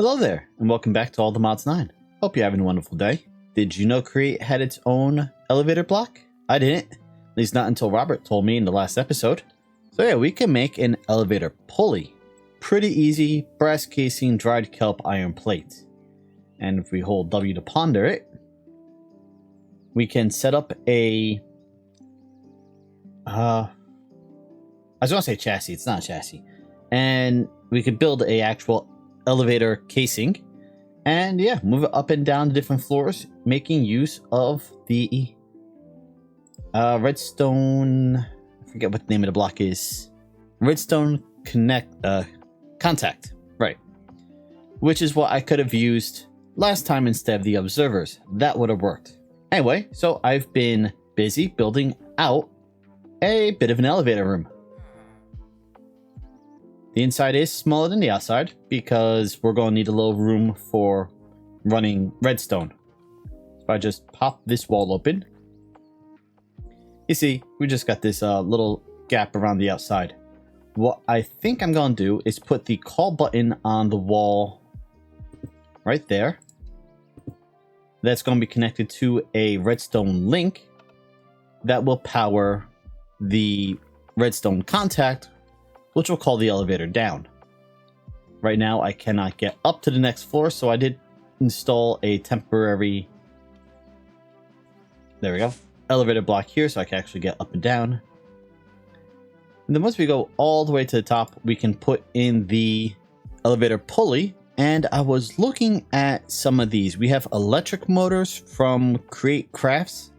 Hello there, and welcome back to All the Mods 9. Hope you're having a wonderful day. Did you know Create had its own elevator block? I didn't, at least not until Robert told me in the last episode. So yeah, we can make an elevator pulley. Pretty easy, brass casing, dried kelp, iron plate. And if we hold W to ponder it, we can set up a... I was going to say chassis, it's not a chassis. And we could build a actual elevator casing and yeah, move it up and down the different floors, making use of the redstone, I forget what the name of the block is, redstone contact, right, which is what I could have used last time instead of the observers. That would have worked. Anyway, so I've been busy building out a bit of an elevator room. The inside is smaller than the outside because we're going to need a little room for running redstone. So if I just pop this wall open, you see, we just got this little gap around the outside. What I think I'm going to do is put the call button on the wall right there. That's going to be connected to a redstone link that will power the redstone contact, which will call the elevator down. Right now, I cannot get up to the next floor, so I did install a temporary, there we go, elevator block here so I can actually get up and down. And then once we go all the way to the top, we can put in the elevator pulley. And I was looking at some of these. We have electric motors from Create Crafts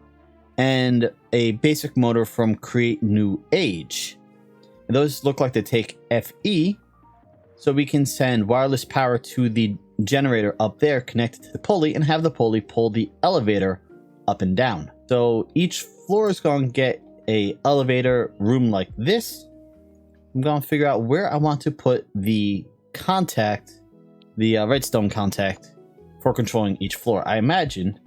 and a basic motor from Create New Age. And those look like they take FE, so we can send wireless power to the generator up there connected to the pulley and have the pulley pull the elevator up and down. So each floor is going to get a elevator room like this. I'm going to figure out where I want to put the contact, the redstone contact for controlling each floor. I imagine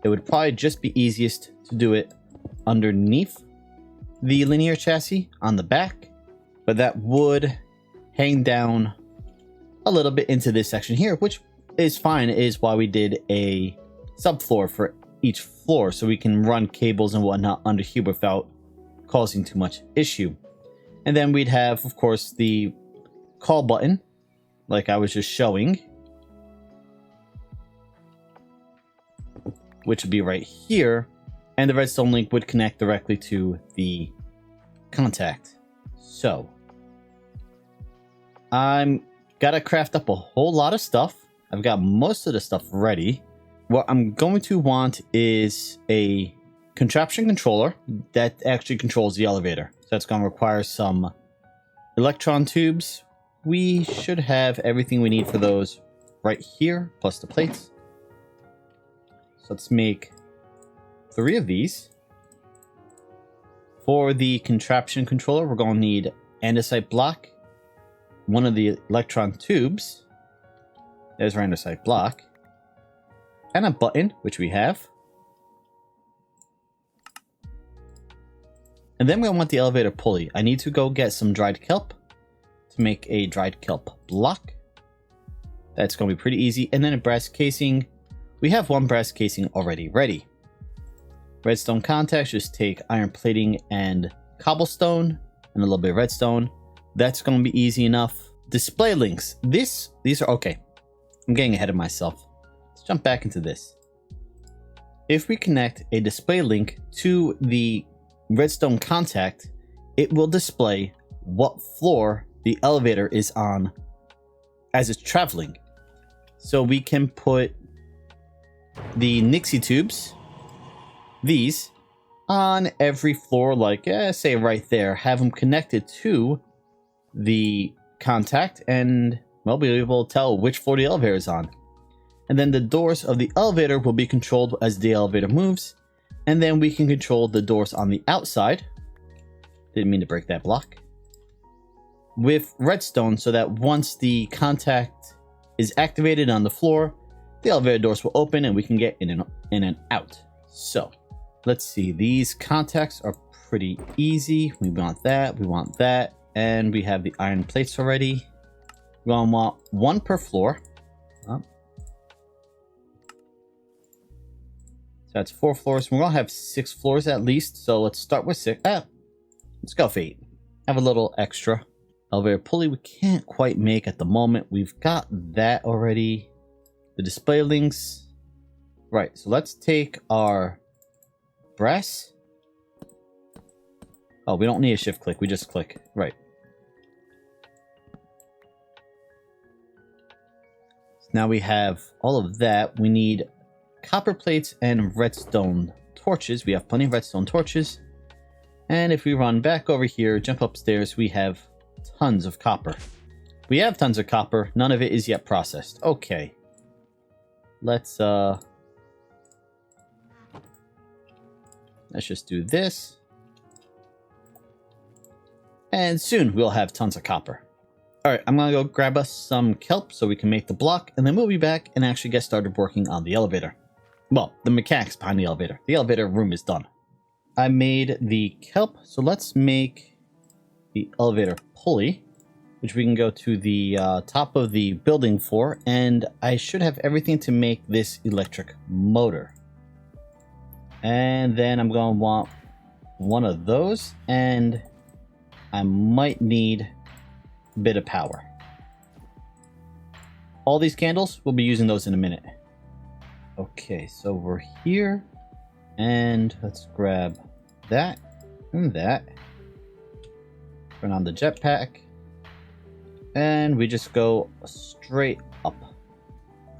it would probably just be easiest to do it underneath the linear chassis on the back, but that would hang down a little bit into this section here, which is fine. It is why we did a subfloor for each floor, so we can run cables and whatnot under here without causing too much issue. And then we'd have, of course, the call button, like I was just showing, which would be right here. And the redstone link would connect directly to the contact. So I'm gotta craft up a whole lot of stuff. I've got most of the stuff ready. What I'm going to want is a contraption controller that actually controls the elevator. So that's going to require some electron tubes. We should have everything we need for those right here, plus the plates. So let's make 3 of these. For the contraption controller, we're going to need andesite block, one of the electron tubes, there's our andesite block, and a button, which we have. And then we want the elevator pulley. I need to go get some dried kelp to make a dried kelp block. That's going to be pretty easy. And then a brass casing. We have 1 brass casing already ready. Redstone contacts, just take iron plating and cobblestone and a little bit of redstone. That's going to be easy enough. Display links. These are okay. I'm getting ahead of myself. Let's jump back into this. If we connect a display link to the redstone contact, it will display what floor the elevator is on as it's traveling. So we can put the Nixie tubes, these, on every floor, like say right there, have them connected to the contact, and we'll be able to tell which floor the elevator is on. And then the doors of the elevator will be controlled as the elevator moves, and then we can control the doors on the outside, didn't mean to break that block, with redstone, so that once the contact is activated on the floor, the elevator doors will open and we can get in and out. So let's see, these contacts are pretty easy. We want that, and we have the iron plates already. We're gonna want 1 per floor. Up. So that's 4 floors. We're gonna have 6 floors at least. So let's start with 6. Let's go for 8. Have a little extra. Elevator pulley we can't quite make at the moment. We've got that already. The display links. Right, so let's take our brass. Oh, we don't need a shift click. We just click. Right. So now we have all of that. We need copper plates and redstone torches. We have plenty of redstone torches. And if we run back over here, jump upstairs, we have tons of copper. We have tons of copper. None of it is yet processed. Okay. Let's just do this. And soon we'll have tons of copper. Alright, I'm gonna go grab us some kelp so we can make the block, and then we'll be back and actually get started working on the elevator. Well, the mechanics behind the elevator. The elevator room is done. I made the kelp, so let's make the elevator pulley, which we can go to the top of the building for, and I should have everything to make this electric motor. And then I'm going to want one of those, and I might need a bit of power. All these candles, we'll be using those in a minute. Okay, so we're here, and let's grab that and that. Turn on the jetpack, and we just go straight up.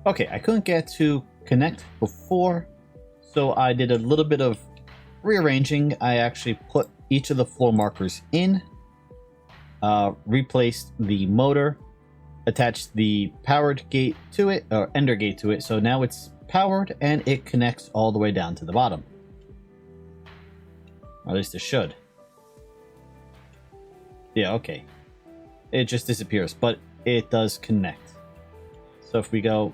Okay, I couldn't get to connect before, so I did a little bit of rearranging. I actually put each of the floor markers in, replaced the motor, attached the powered gate to it, or ender gate to it, so now it's powered and it connects all the way down to the bottom. Or at least it should. Yeah, okay. It just disappears, but it does connect. So if we go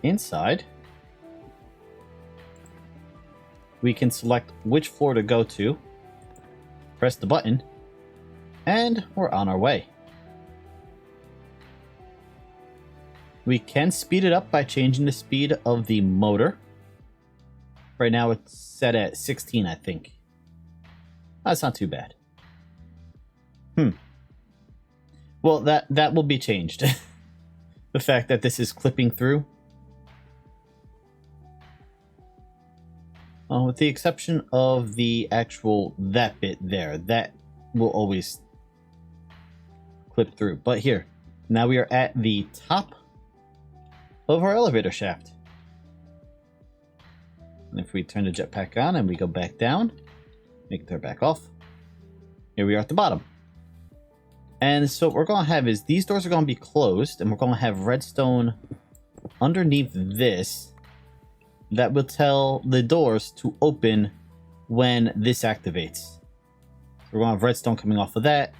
inside, we can select which floor to go to, press the button, and we're on our way. We can speed it up by changing the speed of the motor. Right now it's set at 16, I think. That's not too bad. Well, that will be changed. The fact that this is clipping through. With the exception of the actual that bit there, that will always clip through. But here, now we are at the top of our elevator shaft. And if we turn the jetpack on and we go back down, make it turn back off, here we are at the bottom. And so what we're going to have is these doors are going to be closed, and we're going to have redstone underneath this that will tell the doors to open when this activates. So we're going to have redstone coming off of that,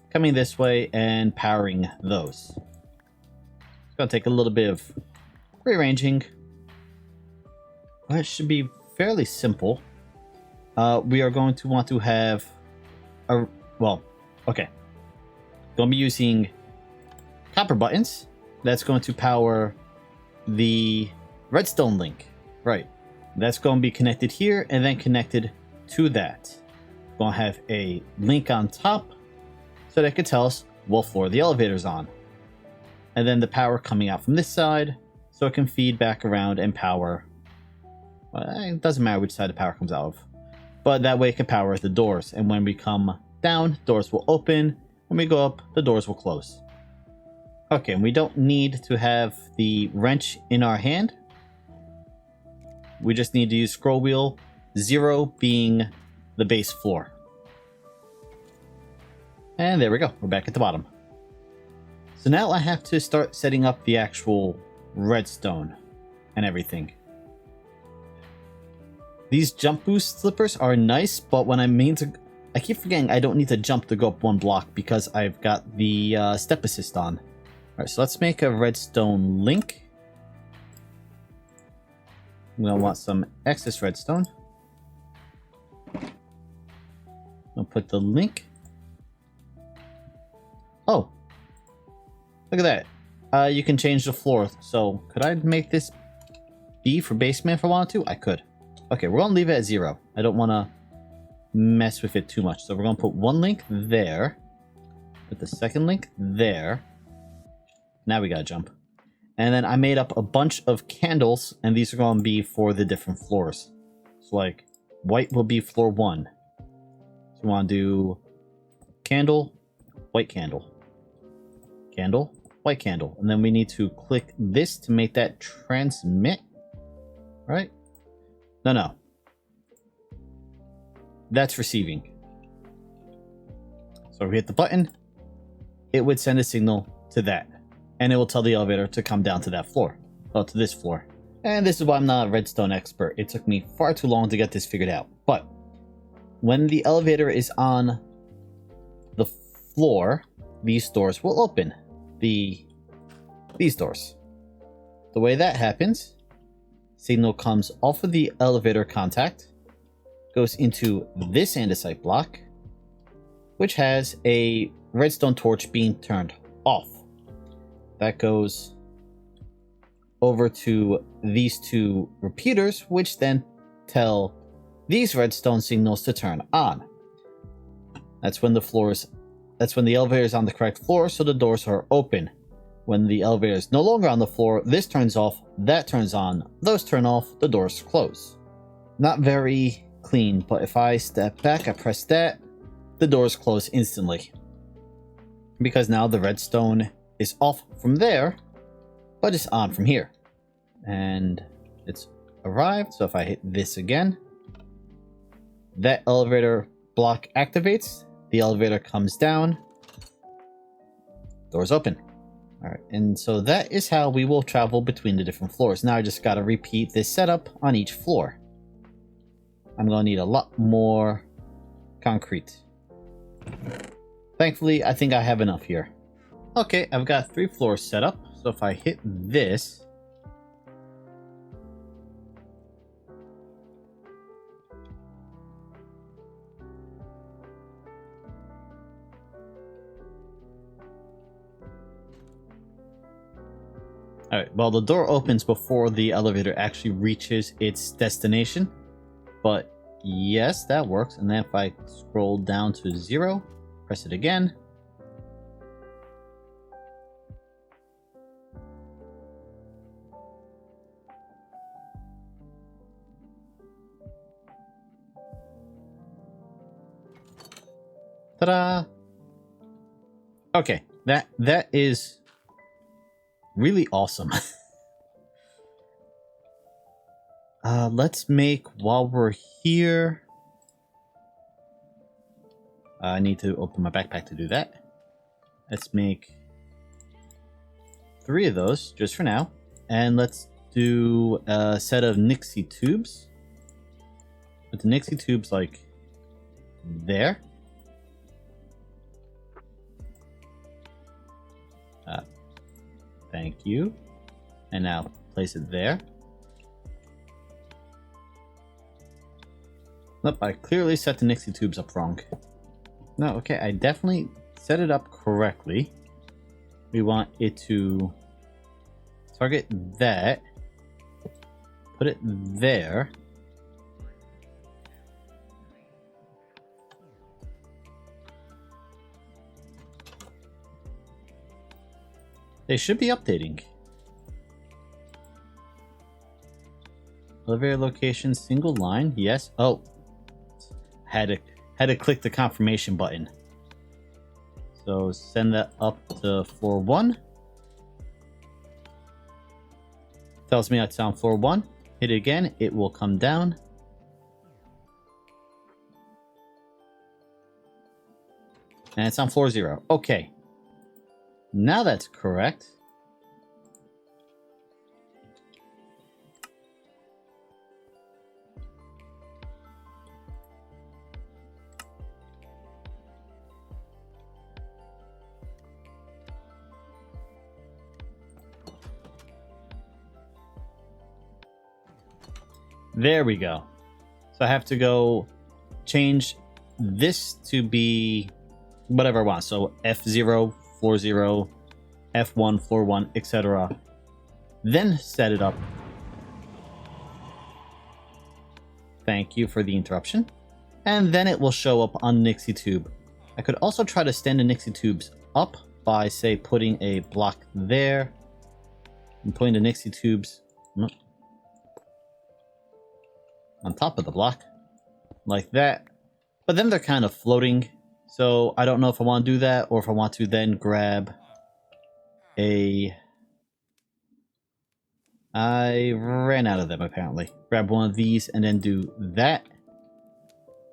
coming this way, and powering those. It's going to take a little bit of rearranging, but it should be fairly simple. We are going to want to have a, well, okay. Going to be using copper buttons. That's going to power the redstone link. Right. That's going to be connected here and then connected to that. Going to have a link on top so that can tell us what floor the elevator's on. And then the power coming out from this side so it can feed back around and power. Well, it doesn't matter which side the power comes out of. But that way it can power the doors. And when we come down, doors will open. When we go up, the doors will close. Okay, and we don't need to have the wrench in our hand. We just need to use scroll wheel, 0 being the base floor. And there we go, we're back at the bottom. So now I have to start setting up the actual redstone and everything. These jump boost slippers are nice, but when I mean to... I keep forgetting I don't need to jump to go up 1 block because I've got the step assist on. Alright, so let's make a redstone link. I'm going to want some excess redstone. I'll put the link. Oh, look at that. you can change the floor. So could I make this B for basement if I wanted to? I could. Okay, we're gonna leave it at 0. I don't want to mess with it too much. So we're gonna put one link there. Put the second link there. Now we gotta jump. And then I made up a bunch of candles, and these are gonna be for the different floors. So like, white will be floor 1. So you want to do candle, white candle, candle, white candle, and then we need to click this to make that transmit. Right? No. That's receiving. So we hit the button. It would send a signal to that, and it will tell the elevator to come down to that floor. Oh, to this floor. And this is why I'm not a redstone expert. It took me far too long to get this figured out. But when the elevator is on the floor, these doors will open. These doors. The way that happens, signal comes off of the elevator contact, goes into this andesite block, which has a redstone torch being turned off. That goes over to these two repeaters, which then tell these redstone signals to turn on. That's when the elevator is on the correct floor, so the doors are open. When the elevator is no longer on the floor, this turns off, that turns on, those turn off, the doors close. Not very clean, but if I step back, I press that, the doors close instantly. Because now the redstone is off from there, but it's on from here. And it's arrived, so if I hit this again, that elevator block activates, the elevator comes down, doors open. Alright, and so that is how we will travel between the different floors. Now I just gotta repeat this setup on each floor. I'm gonna need a lot more concrete. Thankfully, I think I have enough here. Okay, I've got 3 floors set up, so if I hit this, alright, well, the door opens before the elevator actually reaches its destination. But yes, that works. And then if I scroll down to 0, press it again. Ta-da! Okay, that is really awesome. Let's make, while we're here, I need to open my backpack to do that. Let's make 3 of those just for now, and let's do a set of Nixie tubes. Put the Nixie tubes like there. Thank you. And now place it there. Nope, I clearly set the Nixie tubes up wrong. No, okay, I definitely set it up correctly. We want it to target that. Put it there. They should be updating. Elevator location, single line, yes. Oh, had to click the confirmation button. So send that up to floor 1. Tells me it's on floor 1. Hit it again, it will come down. And it's on floor 0. Okay. Now that's correct. There we go. So I have to go change this to be whatever I want. So F0, floor 0, F1, floor 1, etc. Then set it up. Thank you for the interruption. And then it will show up on Nixie Tube. I could also try to stand the Nixie Tubes up by, say, putting a block there. And putting the Nixie Tubes on top of the block. Like that. But then they're kind of floating. So I don't know if I want to do that or if I want to then grab a... I ran out of them apparently. Grab one of these and then do that.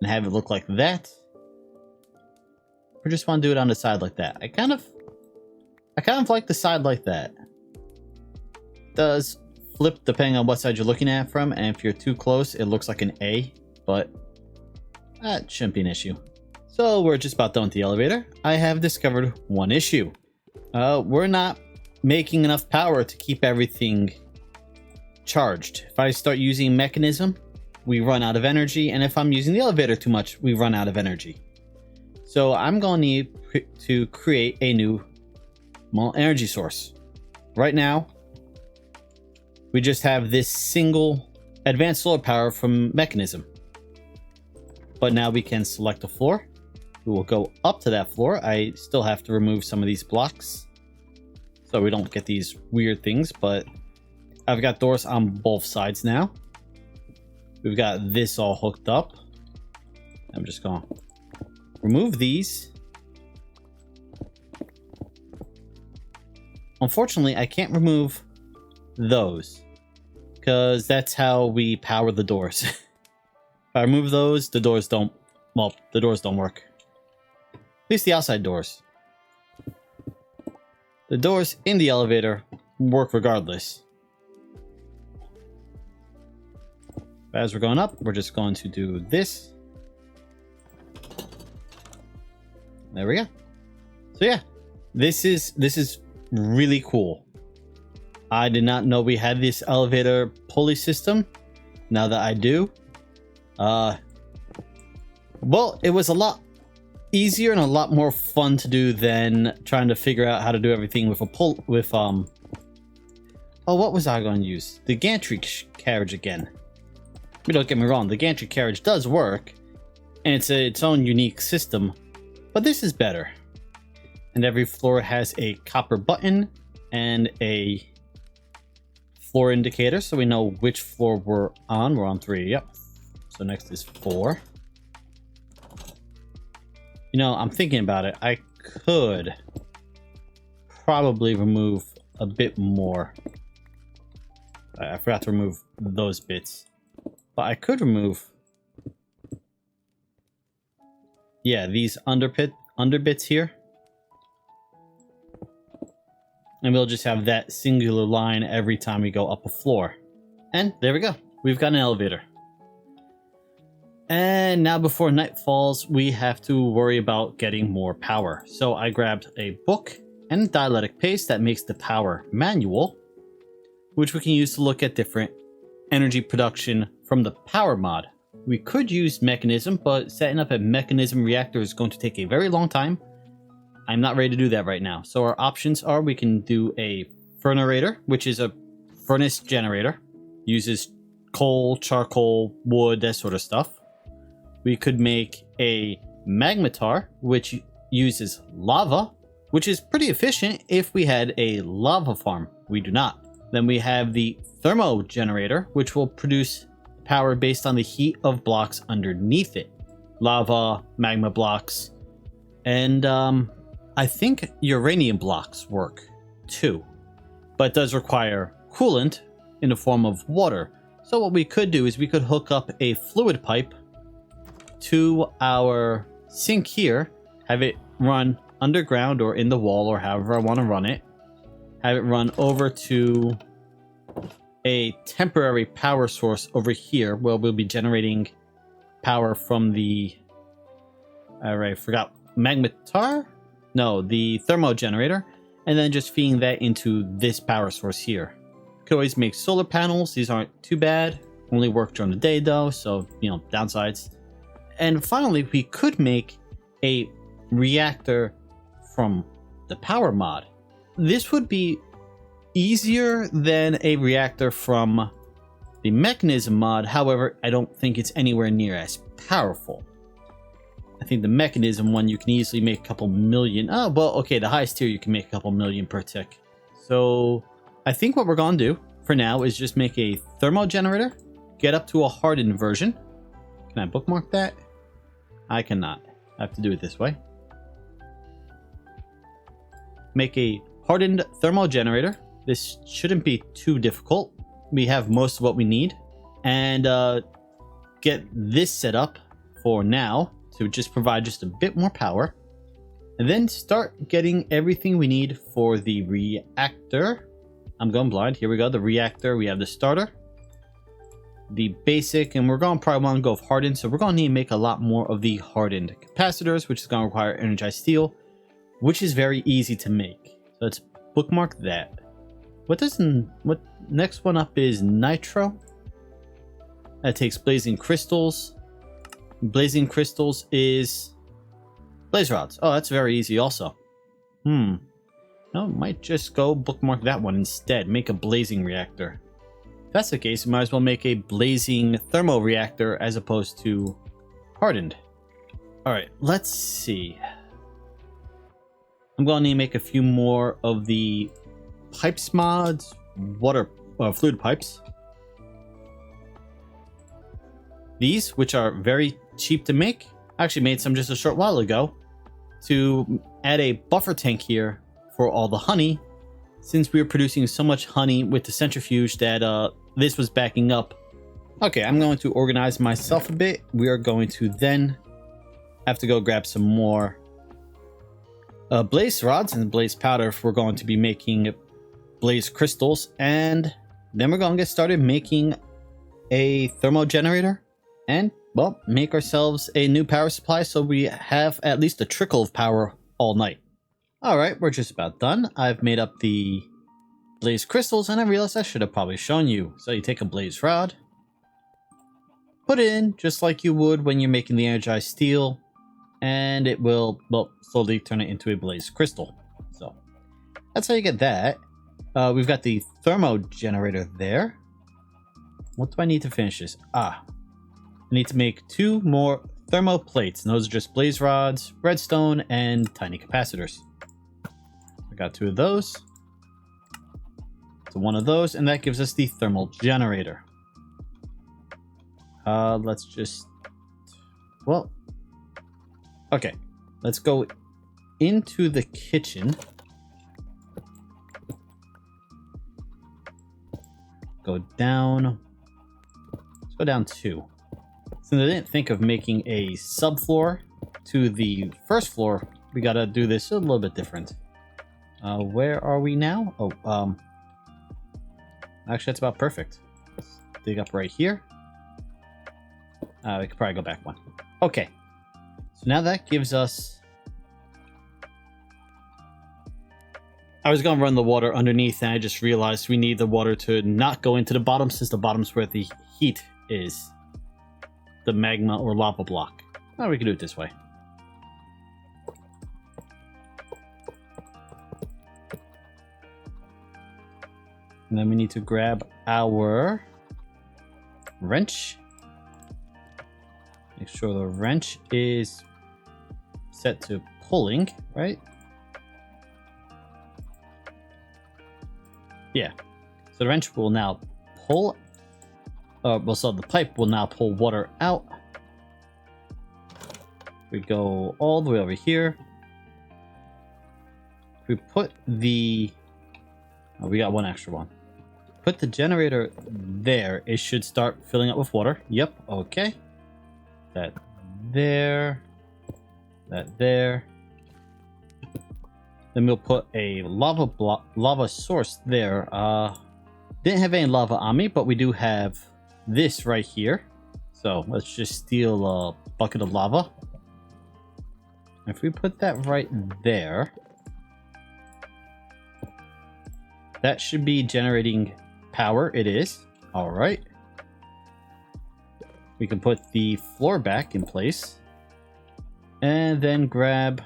And have it look like that. Or just want to do it on the side like that. I kind of like the side like that. It does flip depending on what side you're looking at from, and if you're too close it looks like an A, but that shouldn't be an issue. So we're just about done with the elevator. I have discovered one issue. We're not making enough power to keep everything charged. If I start using mechanism, we run out of energy, and if I'm using the elevator too much, we run out of energy. So I'm going to need to create a new energy source. Right now, we just have this single advanced solar power from mechanism. But now we can select a floor. We will go up to that floor. I still have to remove some of these blocks so we don't get these weird things, but I've got doors on both sides now. We've got this all hooked up. I'm just going to remove these. Unfortunately, I can't remove those because that's how we power the doors. If I remove those, the doors don't work. At least the outside doors. The doors in the elevator work regardless. As we're going up, we're just going to do this. There we go. So yeah, this is really cool. I did not know we had this elevator pulley system. Now that I do, well, it was a lot easier and a lot more fun to do than trying to figure out how to do everything with a pull with oh, what was I going to use? The gantry carriage again. Don't get me wrong, the gantry carriage does work, and it's its own unique system, but this is better. And every floor has a copper button and a floor indicator, so we know which floor we're on. We're on 3, yep. So next is 4. You know, I'm thinking about it. I could probably remove a bit more. I forgot to remove those bits. But I could remove, yeah, these underbits here. And we'll just have that singular line every time we go up a floor. And there we go. We've got an elevator. And now before night falls, we have to worry about getting more power. So I grabbed a book and dielectric paste that makes the power manual, which we can use to look at different energy production from the power mod. We could use mechanism, but setting up a mechanism reactor is going to take a very long time. I'm not ready to do that right now. So our options are we can do a furnerator, which is a furnace generator. Uses coal, charcoal, wood, that sort of stuff. We could make a magmatar, which uses lava, which is pretty efficient if we had a lava farm. We do not. Then we have the thermo generator, which will produce power based on the heat of blocks underneath it. Lava, magma blocks, and I think uranium blocks work too. But it does require coolant in the form of water. So what we could do is we could hook up a fluid pipe to our sink here, have it run underground or in the wall or however I want to run it. Have it run over to a temporary power source over here where we'll be generating power from the magmatar? No, the thermo generator, and then just feeding that into this power source here. Could always make solar panels. These aren't too bad. Only work during the day though, so you know, downsides. And finally, we could make a reactor from the power mod. this would be easier than a reactor from the mechanism mod. However, I don't think it's anywhere near as powerful. I think the mechanism one, you can easily make a couple million. Oh, well, okay, the highest tier, you can make a couple million per tick. So I think what we're going to do for now is just make a thermo generator, get up to a hardened version. Can I bookmark that? I cannot. I have to do it this way. Make a hardened thermal generator. This shouldn't be too difficult. We have most of what we need. And get this set up for now to just provide just a bit more power. And then start getting everything we need for the reactor. I'm going blind. Here we go. The reactor. We have the starter, the basic, and we're going to probably want to go with hardened. So we're going to need to make a lot more of the hardened capacitors, which is going to require energized steel, which is very easy to make. So let's bookmark that. What next one up is nitro. That takes blazing crystals. Blazing crystals is blaze rods. Oh, that's very easy also. No, might just go bookmark that one instead. Make a blazing reactor. If that's the case, we might as well make a blazing thermo reactor as opposed to hardened. Alright, let's see. I'm going to need to make a few more of the pipes mods, fluid pipes. These, which are very cheap to make, I actually made some just a short while ago to add a buffer tank here for all the honey, since we were producing so much honey with the centrifuge that this was backing up. Okay, I'm going to organize myself a bit. We are going to then have to go grab some more blaze rods and blaze powder if we're going to be making blaze crystals, and then we're going to get started making a thermo generator and, well, make ourselves a new power supply so we have at least a trickle of power all night. Alright, we're just about done. I've made up the blaze crystals, and I realized I should have probably shown you. So you take a blaze rod, put it in just like you would when you're making the energized steel, and it will, well, slowly turn it into a blaze crystal. So that's how you get that. We've got the thermo generator there. What do I need to finish this? I need to make 2 more thermo plates, and those are just blaze rods, redstone, and tiny capacitors. I got 2 of those. So 1 of those, and that gives us the thermal generator. Let's just, well, okay, let's go into the kitchen. Go down. Let's go down 2. Since I didn't think of making a subfloor to the first floor, we gotta do this a little bit different. Where are we now? Oh, actually, that's about perfect. Let's dig up right here. We could probably go back 1. Okay. So now that gives us... I was going to run the water underneath, and I just realized we need the water to not go into the bottom, since the bottom's where the heat is. The magma or lava block. Oh, we can do it this way. And then we need to grab our wrench. Make sure the wrench is set to pulling, right? Yeah. So the wrench will now pull. So the pipe will now pull water out. We go all the way over here. If we put the... Oh, we got 1 extra one. Put the generator there. It should start filling up with water. Yep, okay. That there. That there. Then we'll put a lava source there. Didn't have any lava on me, but we do have this right here. So let's just steal a bucket of lava. If we put that right there, that should be generating power. It is. All right. We can put the floor back in place. And then grab...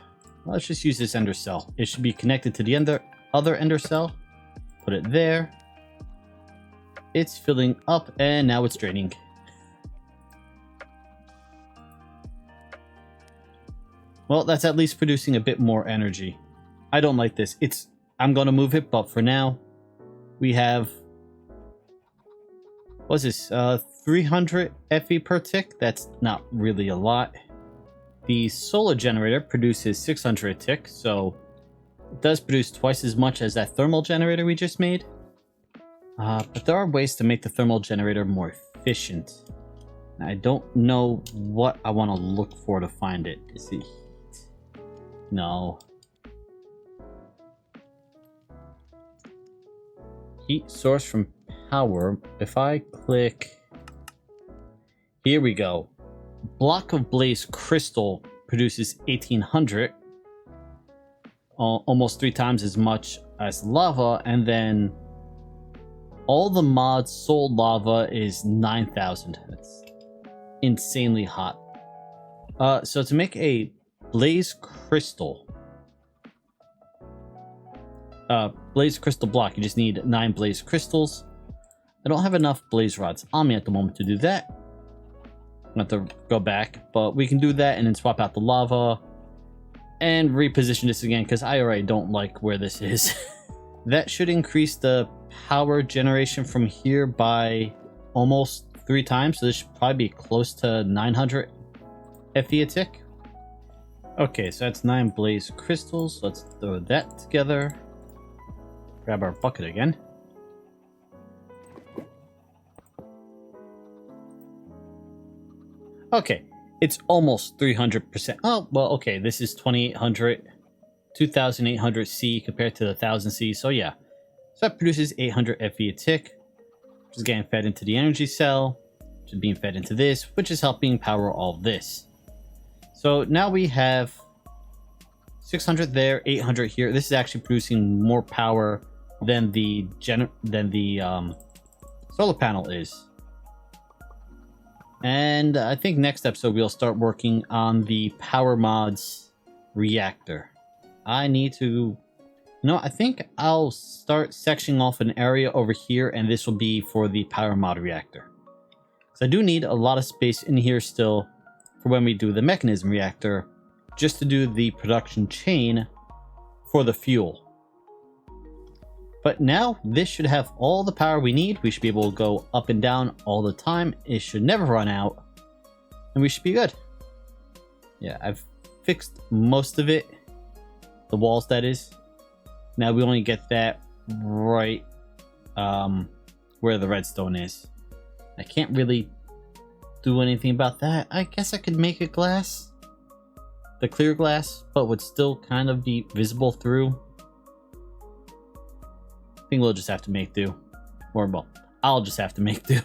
Let's just use this ender cell. It should be connected to the other ender cell. Put it there. It's filling up, and now it's draining. Well, that's at least producing a bit more energy. I don't like this. I'm going to move it, but for now, we have... What's this? 300 FE per tick? That's not really a lot. The solar generator produces 600 a tick, so it does produce twice as much as that thermal generator we just made. But there are ways to make the thermal generator more efficient. I don't know what I want to look for to find it. Is it heat? No. Heat source from power. If I click... Here we go. Block of blaze crystal produces 1800. Almost 3 times as much as lava, and then all the mods sold lava is 9,000. That's insanely hot. So to make a blaze crystal block, you just need 9 blaze crystals. I don't have enough blaze rods on me at the moment to do that. I'm going to have to go back, but we can do that and then swap out the lava and reposition this again because I already don't like where this is. That should increase the power generation from here by almost 3 times, so this should probably be close to 900 FE a tick. Okay, so that's 9 blaze crystals. Let's throw that together. Grab our bucket again. Okay, it's almost 300%. Oh, well, okay, this is 2800, 2800 C compared to the 1000 C, so yeah. So that produces 800 FE a tick, which is getting fed into the energy cell, which is being fed into this, which is helping power all this. So now we have 600 there, 800 here. This is actually producing more power than the solar panel is. And I think next episode we'll start working on the power mods reactor. I need to... No, I think I'll start sectioning off an area over here, and this will be for the power mod reactor. So I do need a lot of space in here still for when we do the mechanism reactor, just to do the production chain for the fuel. But now this should have all the power we need. We should be able to go up and down all the time. It should never run out, and we should be good. Yeah, I've fixed most of it. The walls, that is. Now we only get that right where the redstone is. I can't really do anything about that. I guess I could make it glass. The clear glass, but would still kind of be visible through. I think we'll just have to make do. Or, well, I'll just have to make do.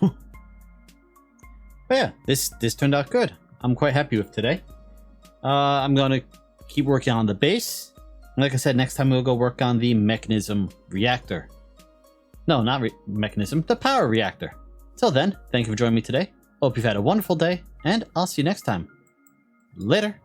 But yeah, this turned out good. I'm quite happy with today. I'm going to keep working on the base. Like I said, next time we'll go work on the mechanism reactor. No, not mechanism, the power reactor. Till then, thank you for joining me today. Hope you've had a wonderful day, and I'll see you next time. Later.